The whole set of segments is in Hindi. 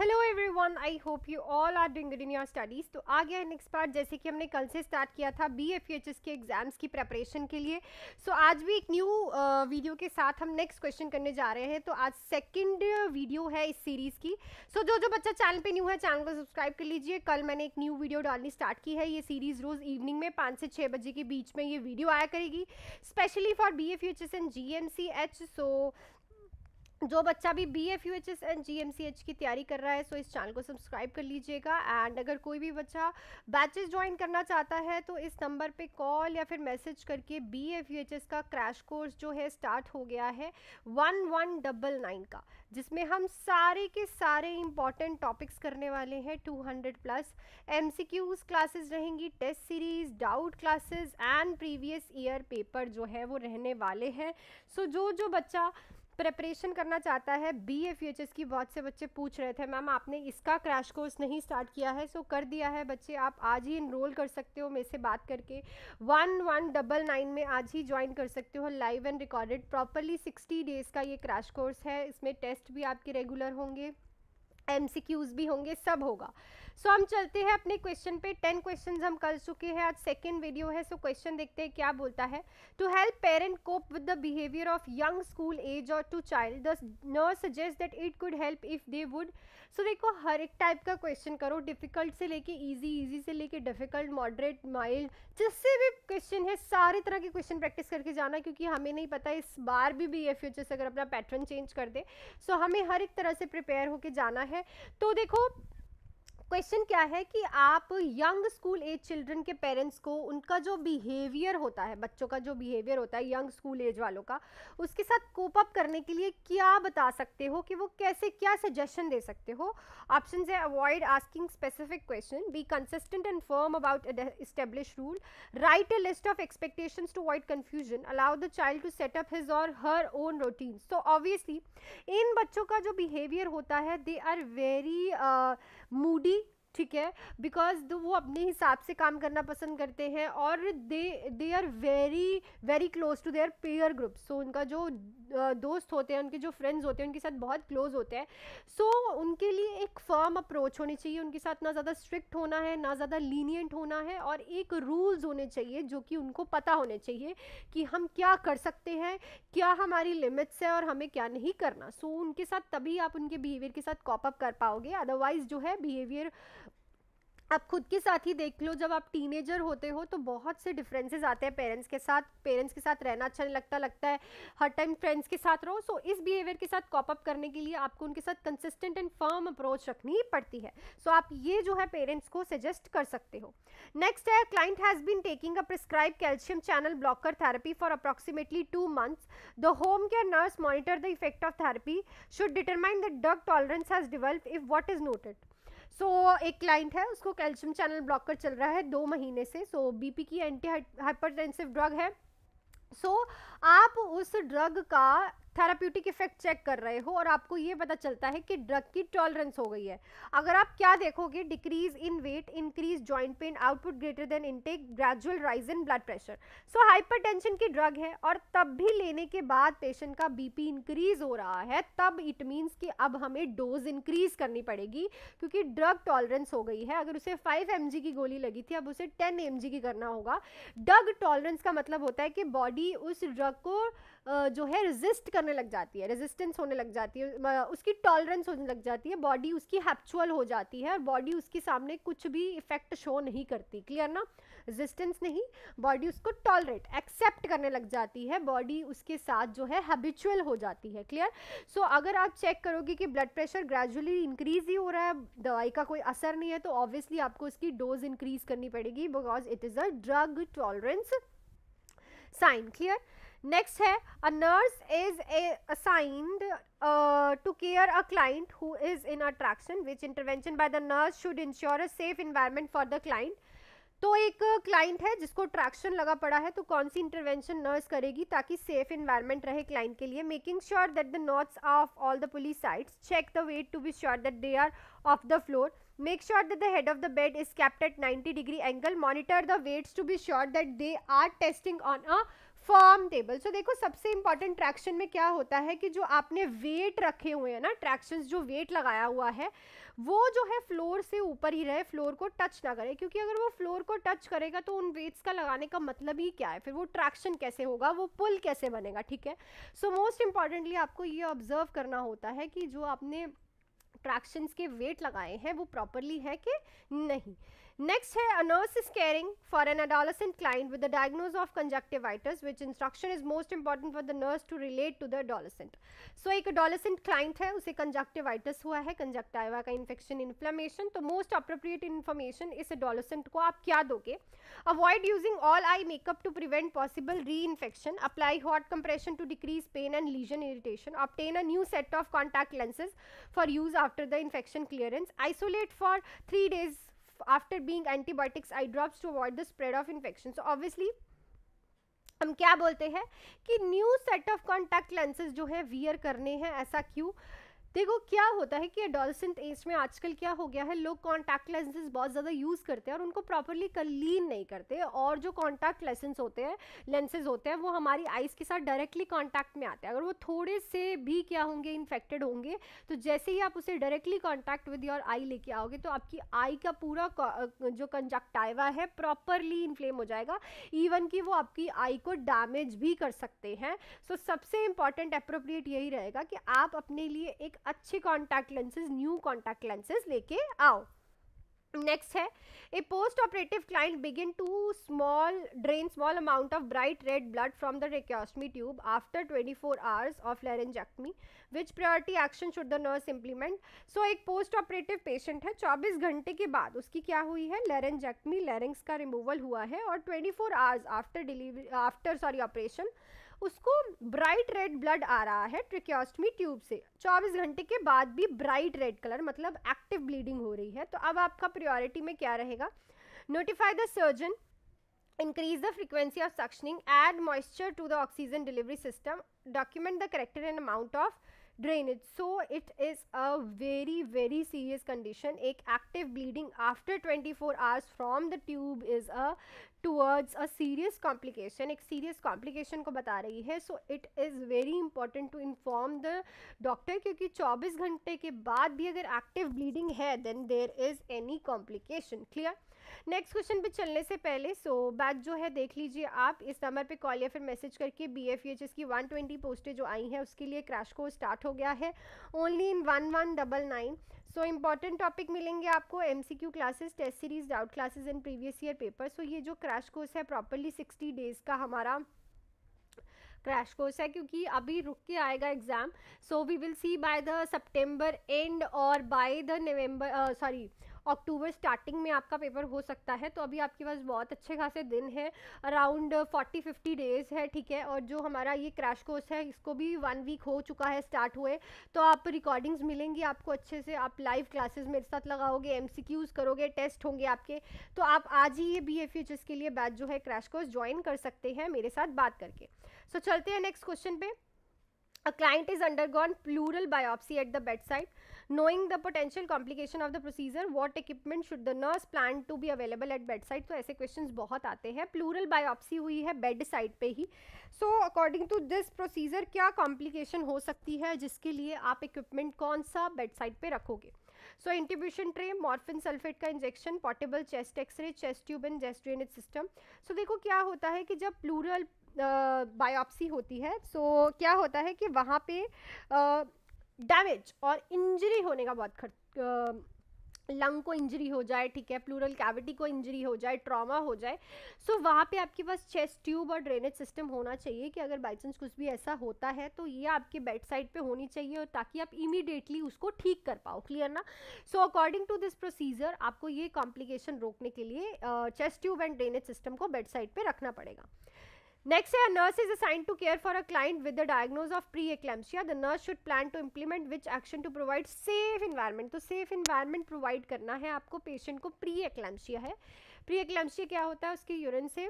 Hello everyone, I hope you all are doing good in your studies. तो आ गया नेक्स्ट पार्ट, जैसे कि हमने कल से स्टार्ट किया था BFEHS के एग्जाम्स की प्रिपरेशन के लिए। सो आज भी एक न्यू वीडियो के साथ हम नेक्स्ट क्वेश्चन करने जा रहे हैं। तो आज सेकंड वीडियो है इस सीरीज़ की। सो जो बच्चा चैनल पे न्यू है, चैनल को सब्सक्राइब कर लीजिए। कल मैंने एक न्यू वीडियो डालनी स्टार्ट की है। ये सीरीज़ रोज़ इवनिंग में 5 से 6 बजे के बीच में ये वीडियो आया करेगी, specially for BFEHS and GMCH। सो जो बच्चा भी BFUHS एंड GMCH की तैयारी कर रहा है, सो इस चैनल को सब्सक्राइब कर लीजिएगा। एंड अगर कोई भी बच्चा बैचेस ज्वाइन करना चाहता है तो इस नंबर पे कॉल या फिर मैसेज करके BFUHS का क्रैश कोर्स जो है स्टार्ट हो गया है 1199 का, जिसमें हम सारे के सारे इंपॉर्टेंट टॉपिक्स करने वाले हैं। 200+ MCQs क्लासेस रहेंगी, test series, doubt classes and previous year paper जो है वो रहने वाले हैं। सो जो बच्चा प्रिपरेशन करना चाहता है BFUHS की, बहुत से बच्चे पूछ रहे थे मैम आपने इसका क्रैश कोर्स नहीं स्टार्ट किया है। सो कर दिया है बच्चे, आप आज ही इनरोल कर सकते हो मेरे से बात करके। 1199 में आज ही ज्वाइन कर सकते हो। Live and recorded properly 60 days का ये क्रैश कोर्स है। इसमें टेस्ट भी आपके रेगुलर होंगे, MCQs भी होंगे, सब होगा। सो हम चलते हैं अपने क्वेश्चन पे। 10 क्वेश्चंस हम कर चुके हैं, आज सेकंड वीडियो है। सो क्वेश्चन देखते हैं क्या बोलता है। To help parent cope with the behaviour of young school age or two child, the nurse suggest that it could help if they would. So देखो, हर एक टाइप का क्वेश्चन करो, डिफिकल्ट से लेके इजी, इजी से लेके डिफिकल्ट, मॉडरेट, माइल्ड, जिससे भी क्वेश्चन है सारी तरह के क्वेश्चन प्रैक्टिस करके जाना, क्योंकि हमें नहीं पता इस बार भी BFUHS अगर अपना पैटर्न चेंज कर दे। सो हमें हर एक तरह से प्रिपेयर होके जाना है। तो देखो क्वेश्चन क्या है कि आप यंग स्कूल एज चिल्ड्रन के पेरेंट्स को उनका जो बिहेवियर होता है, बच्चों का जो बिहेवियर होता है यंग स्कूल एज वालों का, उसके साथ कोप अप करने के लिए क्या बता सकते हो कि वो कैसे, क्या सजेशन दे सकते हो। ऑप्शन है avoid asking specific question, be consistent and firm about establish rule, write a list of expectations to avoid confusion, allow the child to set up his or her own routine. So obviously इन बच्चों का जो बिहेवियर होता है, दे आर वेरी मूडी, ठीक है, बिकॉज वो अपने हिसाब से काम करना पसंद करते हैं और they are very very close to their peer group. So उनका जो दोस्त होते हैं, उनके जो फ्रेंड्स होते हैं, उनके साथ बहुत क्लोज होते हैं। सो उनके लिए एक फर्म अप्रोच होनी चाहिए, उनके साथ ना ज़्यादा स्ट्रिक्ट होना है, ना ज़्यादा लीनियंट होना है, और एक रूल्स होने चाहिए जो कि उनको पता होने चाहिए कि हम क्या कर सकते हैं, क्या हमारी लिमिट्स है और हमें क्या नहीं करना। सो उनके साथ तभी आप उनके बिहेवियर के साथ कॉप अप कर पाओगे। अदरवाइज जो है बिहेवियर आप खुद के साथ ही देख लो, जब आप टीनेजर होते हो तो बहुत से डिफरेंसेस आते हैं पेरेंट्स के साथ रहना अच्छा नहीं लगता है, हर टाइम फ्रेंड्स के साथ रहो। सो इस बिहेवियर के साथ कॉप अप करने के लिए आपको उनके साथ कंसिस्टेंट एंड फर्म अप्रोच रखनी पड़ती है। सो आप ये जो है पेरेंट्स को सजेस्ट कर सकते हो। नेक्स्ट है, client has been taking a prescribe calcium channel blocker therapy for approximately 2 months. The home care nurse monitor the effect of therapy, should determine the drug tolerance has developed if what is noted. So एक क्लाइंट है, उसको कैल्शियम चैनल ब्लॉकर चल रहा है 2 महीने से। सो BP की एंटी हाइपरटेंसिव ड्रग है। सो आप उस ड्रग का थेराप्यूटिक इफेक्ट चेक कर रहे हो और आपको ये पता चलता है कि ड्रग की टॉलरेंस हो गई है। अगर आप क्या देखोगे, decrease in weight, increase joint pain, output greater than intake, gradual rise in blood pressure. So hypertension की ड्रग है और तब भी लेने के बाद पेशेंट का BP इंक्रीज हो रहा है, तब इट मीन्स कि अब हमें डोज इंक्रीज करनी पड़ेगी, क्योंकि ड्रग टॉलरेंस हो गई है। अगर उसे 5 mg की गोली लगी थी, अब उसे 10 mg की करना होगा। ड्रग टॉलरेंस का मतलब होता है कि बॉडी उस ड्रग को जो है रेजिस्ट करने लग जाती है, रेजिस्टेंस होने लग जाती है, उसकी टॉलरेंस होने लग जाती है, बॉडी उसकी हैप्चुअल हो जाती है और बॉडी उसके सामने कुछ भी इफेक्ट शो नहीं करती। क्लियर ना? रेजिस्टेंस नहीं, बॉडी उसको टॉलरेट, एक्सेप्ट करने लग जाती है, बॉडी उसके साथ जो है हैबिचुअल हो जाती है। क्लियर? सो अगर आप चेक करोगे कि ब्लड प्रेशर ग्रेजुअली इंक्रीज ही हो रहा है, दवाई का कोई असर नहीं है, तो ऑब्वियसली आपको इसकी डोज इंक्रीज करनी पड़ेगी, because it is a drug tolerance sign. Clear? Next है, a nurse is assigned to care a client who is in attraction. Which intervention by the nurse should ensure a safe environment for the client? तो एक क्लाइंट है जिसको ट्रैक्शन लगा पड़ा है, तो कौन सी इंटरवेंशन नर्स करेगी ताकि सेफ इन्वायरमेंट रहे क्लाइंट के लिए? Making sure that the knots of all the pulleys sides, check the weight to be sure that they are off the floor, make sure that the head of the bed is kept at 90-degree angle, monitor the weights to be sure that they are testing on a form table. So देखो सबसे इंपॉर्टेंट ट्रैक्शन में क्या होता है कि जो आपने वेट रखे हुए हैं ना, ट्रैक्शंस जो वेट लगाया हुआ है वो जो है फ्लोर से ऊपर ही रहे, फ्लोर को टच ना करे, क्योंकि अगर वो फ्लोर को टच करेगा तो उन वेट्स का लगाने का मतलब ही क्या है, फिर वो ट्रैक्शन कैसे होगा, वो पुल कैसे बनेगा, ठीक है। सो मोस्ट इंपॉर्टेंटली आपको ये ऑब्जर्व करना होता है कि जो आपने ट्रैक्शंस के वेट लगाए हैं वो प्रॉपरली है कि नहीं। नेक्स्ट है, a nurse is caring for an adolescent client with the diagnosis of conjunctivitis, which instruction is most important for the nurse to relate to the adolescent. So एक adolescent client है, उसे conjunctivitis हुआ है, conjunctiva का infection inflammation, तो most appropriate information इस adolescent को आप क्या दोगे? Avoid using all eye makeup to prevent possible reinfection. Apply hot compression to decrease pain and lesion irritation. Obtain a new set of contact lenses for use after the infection clearance. Isolate for 3 days after being antibiotics eye drops to avoid the spread of infection. So obviously हम क्या बोलते हैं कि new set of contact lenses जो है वियर करने हैं। ऐसा क्यों? देखो क्या होता है कि एडोलसेंट एज में आजकल क्या हो गया है, लोग कॉन्टैक्ट लेंसेज बहुत ज़्यादा यूज़ करते हैं और उनको प्रॉपरली क्लीन नहीं करते, और जो कॉन्टैक्ट लेंसेज होते हैं वो हमारी आइज़ के साथ डायरेक्टली कॉन्टैक्ट में आते हैं। अगर वो थोड़े से भी क्या होंगे, इन्फेक्टेड होंगे, तो जैसे ही आप उसे डायरेक्टली कॉन्टैक्ट विद योर आई लेके आओगे तो आपकी आई का पूरा जो कंजक्टाइवा है प्रॉपरली इन्फ्लेम हो जाएगा, इवन कि वो आपकी आई को डैमेज भी कर सकते हैं। सो सबसे इंपॉर्टेंट अप्रोप्रिएट यही रहेगा कि आप अपने लिए एक अच्छे contact lenses, new contact lenses लेके आओ। नेक्स्ट है, a post operative client begin to drain small amount of bright red blood from the tracheostomy tube after 24 hours of laryngectomy, which priority action should the nurse implement. So एक पोस्ट ऑपरेटिव पेशेंट है, 24 घंटे के बाद उसकी क्या हुई है, लेरेंजेक्टमी, लेरिंग्स का रिमूवल हुआ है, और 24 आवर्स आफ्टर ऑपरेशन उसको ब्राइट रेड ब्लड आ रहा है ट्रेकियोस्टमी ट्यूब से, 24 घंटे के बाद भी ब्राइट रेड कलर, मतलब एक्टिव ब्लीडिंग हो रही है। तो अब आपका प्रायोरिटी में क्या रहेगा, notify the surgeon, increase the frequency of suctioning, add moisture to the oxygen delivery system, document the character and amount of drainage. So it is a very serious condition. एक active bleeding after 24 hours from the tube is a towards a serious complication, एक serious complication को बता रही है। So it is very important to inform the doctor, क्योंकि 24 घंटे के बाद भी अगर active bleeding है then there is any complication. Clear? Next question पे चलने से पहले बैच जो है देख लीजिए आप, इस नंबर पे कॉल या फिर मैसेज करके BFEHS की 120 पोस्टें जो आई हैं उसके लिए क्रैश कोर्स स्टार्ट हो गया है, only in 1199। So important topic मिलेंगे आपको, MCQ classes, test series, doubt classes and previous year paper. So ये जो क्रैश कोर्स है प्रॉपरली 60 डेज़ का हमारा क्रैश कोर्स है, क्योंकि अभी रुक के आएगा exam. So we will see by the सितंबर एंड और बाय द अक्टूबर स्टार्टिंग में आपका पेपर हो सकता है। तो अभी आपके पास बहुत अच्छे खासे दिन है, अराउंड 40-50 डेज़ है, ठीक है। और जो हमारा ये क्रैश कोर्स है इसको भी 1 वीक हो चुका है स्टार्ट हुए, तो आप रिकॉर्डिंग्स मिलेंगी आपको अच्छे से, आप लाइव क्लासेस मेरे साथ लगाओगे, MCQs करोगे, टेस्ट होंगे आपके, तो आप आज ही ये BFEHS के लिए बैच जो है क्रैश कोर्स ज्वाइन कर सकते हैं मेरे साथ बात करके। सो चलते हैं नेक्स्ट क्वेश्चन पे। A client is undergone pleural biopsy at the bedside. Knowing the potential complication of the procedure, what equipment should the nurse plan to be available at bedside? तो ऐसे questions बहुत आते हैं। प्लूरल बायोप्सी हुई है बेड साइड पे ही, so according to this procedure क्या कॉम्प्लिकेशन हो सकती है जिसके लिए आप इक्विपमेंट कौन सा बेड साइड पे रखोगे? So intubation tray, morphine sulphate का injection, portable chest x ray, chest tube and chest drainage system. So देखो क्या होता है कि जब प्लूरल बायोप्सी होती है, सो क्या होता है कि वहाँ पे डैमेज और इंजरी होने का बहुत लंग को इंजरी हो जाए, ठीक है, प्लूरल कैविटी को इंजरी हो जाए, ट्रॉमा हो जाए, सो वहाँ पे आपके पास चेस्ट ट्यूब और ड्रेनेज सिस्टम होना चाहिए कि अगर बाई चांस कुछ भी ऐसा होता है तो ये आपके बेड साइड पे होनी चाहिए, और ताकि आप इमीडिएटली उसको ठीक कर पाओ। क्लियर ना? So according to this procedure आपको ये कॉम्प्लिकेशन रोकने के लिए chest tube and drainage system को बेड साइड पे रखना पड़ेगा। Next, a nurse is assigned to care for a client with the diagnosis of pre-eclampsia. The nurse should plan to implement which action to provide safe environment. तो safe environment provide करना है आपको, पेशेंट को pre-eclampsia है। pre-eclampsia क्या होता है, उसके यूरिन से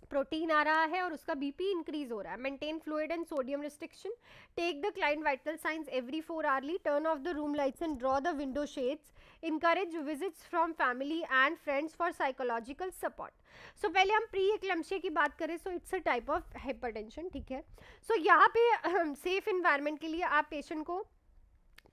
प्रोटीन आ रहा है और उसका बीपी इंक्रीज हो रहा है. Maintain fluid and sodium restriction. Take the client vital signs every 4 hourly. Turn off the room lights and draw the window shades. encourage visits from family and friends for psychological support. So पहले हम प्री एक्लेम्पशिया की बात करें, so it's a type of hypertension, ठीक है. सो यहाँ पे सेफ इन्वायरमेंट के लिए आप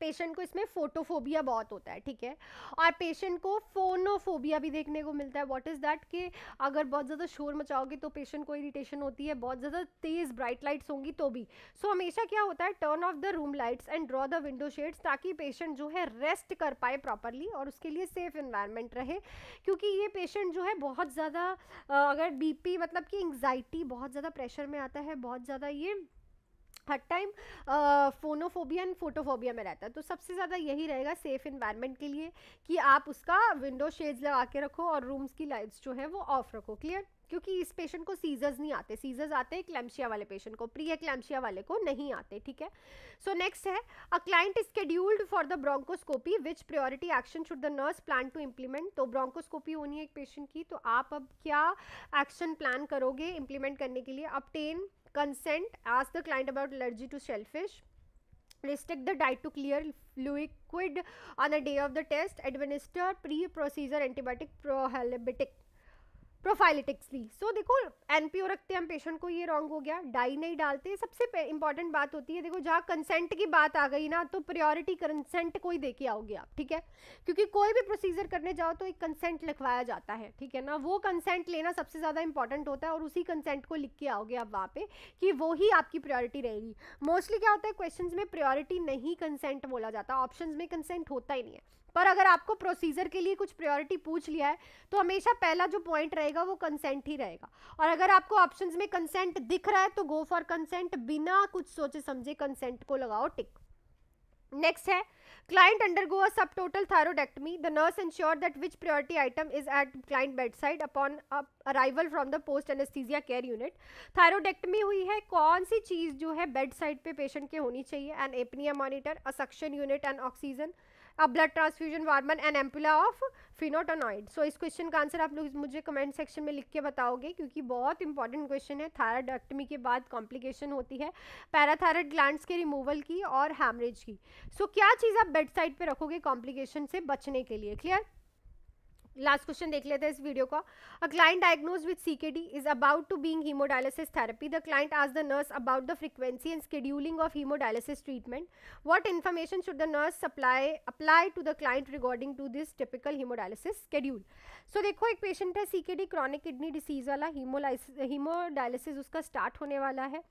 पेशेंट को इसमें फोटोफोबिया बहुत होता है, ठीक है. और पेशेंट को फोनोफोबिया भी देखने को मिलता है. व्हाट इज़ दैट कि अगर बहुत ज़्यादा शोर मचाओगे तो पेशेंट को इरिटेशन होती है, बहुत ज़्यादा तेज़ ब्राइट लाइट्स होंगी तो भी. सो हमेशा क्या होता है, turn off the room lights and draw the window shades, ताकि पेशेंट जो है रेस्ट कर पाए प्रॉपरली और उसके लिए सेफ इन्वायरमेंट रहे. क्योंकि ये पेशेंट जो है बहुत ज़्यादा अगर बीपी मतलब कि एंग्जाइटी, बहुत ज़्यादा प्रेशर में आता है, बहुत ज़्यादा ये हर टाइम फोनोफोबिया एंड फोटोफोबिया में रहता है. तो सबसे ज़्यादा यही रहेगा सेफ इन्वायरमेंट के लिए कि आप उसका विंडो शेड्स लगा के रखो और रूम्स की लाइट्स जो है वो ऑफ रखो. क्लियर. क्योंकि इस पेशेंट को सीजर्स नहीं आते. सीजर्स आते हैं क्लैम्पशिया वाले पेशेंट को, प्री एक्लैम्पशिया वाले को नहीं आते, ठीक है. सो नेक्स्ट है, a client scheduled for the bronchoscopy, which priority action should the nurse plan to implement. तो ब्रोंकोस्कोपी होनी है एक पेशेंट की, तो आप अब क्या एक्शन प्लान करोगे इम्प्लीमेंट करने के लिए. obtain consent, ask the client about allergy to shellfish, restrict the diet to clear liquid on the day of the test, administer pre-procedure antibiotic प्रोफाइलिटिक्सली. सो देखो एनपीओ रखते हैं हम पेशेंट को, ये रॉन्ग हो गया. डाई नहीं डालते. सबसे इंपॉर्टेंट बात होती है, देखो जहाँ कंसेंट की बात आ गई ना, तो प्रायोरिटी कंसेंट को ही दे के आओगे आप, ठीक है. क्योंकि कोई भी प्रोसीजर करने जाओ तो एक कंसेंट लिखवाया जाता है, ठीक है ना. वो कंसेंट लेना सबसे ज़्यादा इंपॉर्टेंट होता है और उसी कंसेंट को लिख के आओगे आप वहाँ पे कि वो ही आपकी प्रायोरिटी रहेगी. मोस्टली क्या होता है क्वेश्चंस में प्रायोरिटी नहीं कंसेंट बोला जाता, ऑप्शंस में कंसेंट होता ही नहीं है. पर अगर आपको प्रोसीजर के लिए कुछ प्रायोरिटी पूछ लिया है तो हमेशा पहला जो पॉइंट रहेगा वो कंसेंट ही रहेगा. और अगर आपको ऑप्शंस में कंसेंट दिख रहा है तो गो फॉर कंसेंट, बिना कुछ सोचे समझे कंसेंट को लगाओ टिक. नेक्स्ट है, client undergo a subtotal thyroidectomy. The nurse ensure that which priority item is at client bedside upon arrival from the post anesthesia care unit. thyroidectomy हुई है, कौन सी चीज़ जो है बेड साइड पे पेशेंट के होनी चाहिए. An apnoea monitor, a suction unit and oxygen, a blood transfusion warmer and ampoule of phytonadione. So इस क्वेश्चन का आंसर आप लोग मुझे कमेंट सेक्शन में लिख के बताओगे, क्योंकि बहुत इंपॉर्टेंट क्वेश्चन है. थायराइडेक्टमी के बाद कॉम्प्लिकेशन होती है पैराथायराइड ग्लैंड्स के रिमूवल की और हैमरेज की. सो क्या चीज़ आप बेड साइड पे रखोगे कॉम्प्लिकेशन से बचने के लिए. क्लियर. लास्ट क्वेश्चन देख लेते हैं इस वीडियो का. A client diagnose with CKD is about to being haemodialysis therapy. The client asked the nurse about the frequency and scheduling of haemodialysis treatment. What information should the nurse apply to the client regarding to this typical haemodialysis schedule. So देखो एक पेशेंट है सीकेडी, क्रॉनिक किडनी डिसीज वाला, हीमोडायलिसिस उसका स्टार्ट होने वाला है.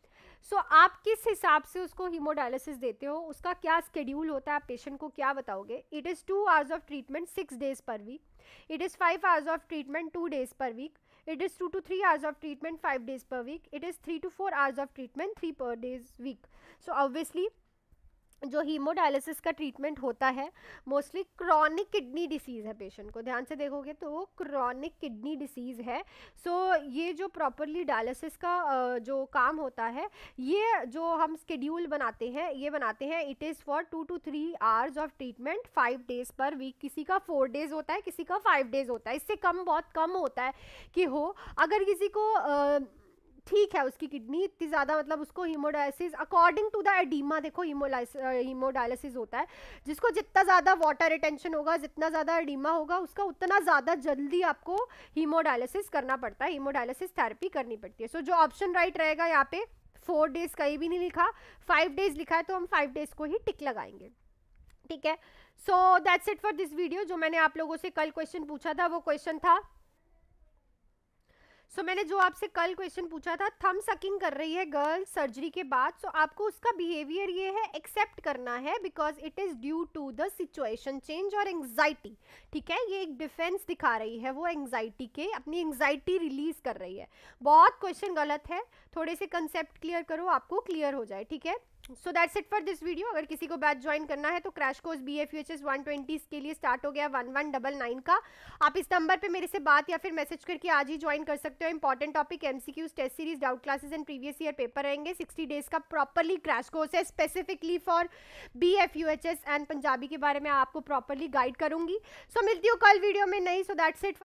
सो आप किस हिसाब से उसको हीमोडायलिसिस देते हो, उसका क्या स्केड्यूल होता है, आप पेशेंट को क्या बताओगे. It is 2 hours of treatment 6 days per week. It is 5 hours of treatment 2 days per week. It is 2 to 3 hours of treatment 5 days per week. It is 3 to 4 hours of treatment 3 per days week. So obviously जो हीमोडायलिसिस का ट्रीटमेंट होता है मोस्टली क्रॉनिक किडनी डिसीज़ है. पेशेंट को ध्यान से देखोगे तो वो क्रॉनिक किडनी डिसीज़ है. सो ये जो प्रॉपरली डायलिसिस का जो काम होता है, ये जो हम स्केड्यूल बनाते हैं it is for 2 to 3 hours of treatment 5 days per week. किसी का 4 डेज होता है, किसी का 5 डेज होता है. इससे कम बहुत कम होता है कि हो. अगर किसी को ठीक है उसकी किडनी इतनी ज़्यादा मतलब उसको hemodialysis according to the edema, देखो हीमोडायलिसिस होता है जिसको जितना ज़्यादा वाटर रिटेंशन होगा, जितना ज़्यादा एडीमा होगा, उसका उतना ज़्यादा जल्दी आपको हीमोडायलिसिस करना पड़ता है, हीमोडायलिसिस थेरेपी करनी पड़ती है. सो जो ऑप्शन राइट रहेगा यहाँ पे 4 डेज कहीं भी नहीं लिखा, 5 डेज लिखा है, तो हम 5 डेज को ही टिक लगाएंगे. ठीक है. So that's it for this video. जो मैंने आप लोगों से कल क्वेश्चन पूछा था वो क्वेश्चन था, मैंने जो आपसे कल क्वेश्चन पूछा था, थंब सकिंग कर रही है गर्ल सर्जरी के बाद. आपको उसका बिहेवियर ये है एक्सेप्ट करना है because it is due to the situation change और एंग्जाइटी. ठीक है, ये एक डिफेंस दिखा रही है, वो एंग्जाइटी के अपनी एंग्जाइटी रिलीज कर रही है. बहुत क्वेश्चन गलत है, थोड़े से कंसेप्ट क्लियर करो, आपको क्लियर हो जाए. ठीक है. So that's it for this video. अगर किसी को बैच ज्वाइन करना है तो क्रैश कोर्स BFUHS 120 के लिए स्टार्ट हो गया 1199 का. आप इस नंबर पे मेरे से बात या फिर मैसेज करके आज ही ज्वाइन कर सकते हो. Important topic MCQs, test series, doubt classes and previous year paper रहेंगे. 60 डेज का प्रॉपरली क्रैश कोर्स है specifically for BFUHS and Punjabi के बारे में आपको प्रॉपरली गाइड करूंगी. मिलती हूँ कल वीडियो में नहीं. So that's it.